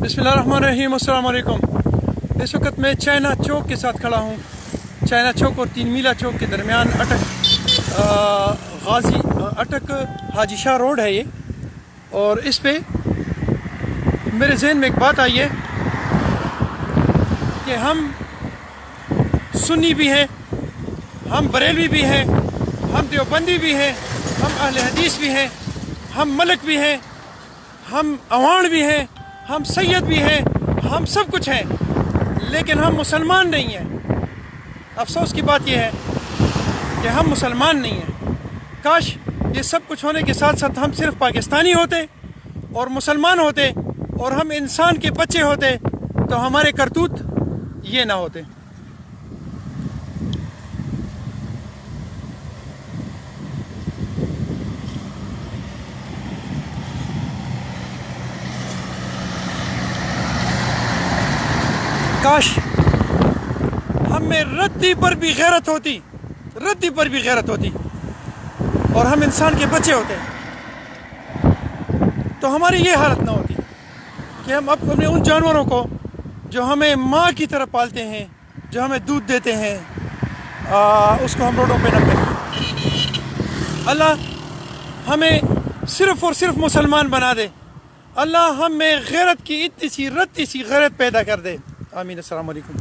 बिस्मिल्लाहिर्रहमानिर्रहीम। अस्सलाम वालेकुम। इस वक्त मैं चाइना चौक के साथ खड़ा हूँ। चाइना चौक और 3 मीला चौक के दरमियान अटक हाजी शाह रोड है ये। और इस पे मेरे जहन में एक बात आई है कि हम सुन्नी भी हैं, हम बरेलवी भी हैं, हम देवबंदी भी हैं, हम अहले हदीस भी हैं, हम मलक भी हैं, हम अवान भी हैं, हम सैयद भी हैं, हम सब कुछ हैं, लेकिन हम मुसलमान नहीं हैं। अफसोस की बात यह है कि हम मुसलमान नहीं हैं। काश ये सब कुछ होने के साथ साथ हम सिर्फ पाकिस्तानी होते और मुसलमान होते और हम इंसान के बच्चे होते तो हमारे करतूत ये ना होते। काश हम में रद्दी पर भी गैरत होती और हम इंसान के बच्चे होते तो हमारी ये हालत ना होती कि हम अपने उन जानवरों को जो हमें माँ की तरह पालते हैं, जो हमें दूध देते हैं, उसको हम रोडों पे न फेंकें। अल्लाह हमें सिर्फ़ और सिर्फ मुसलमान बना दे। अल्लाह हम में गैरत की इतनी सी रत्ती सी गैरत पैदा कर दे। आमीन। अस्सलाम वालेकुम।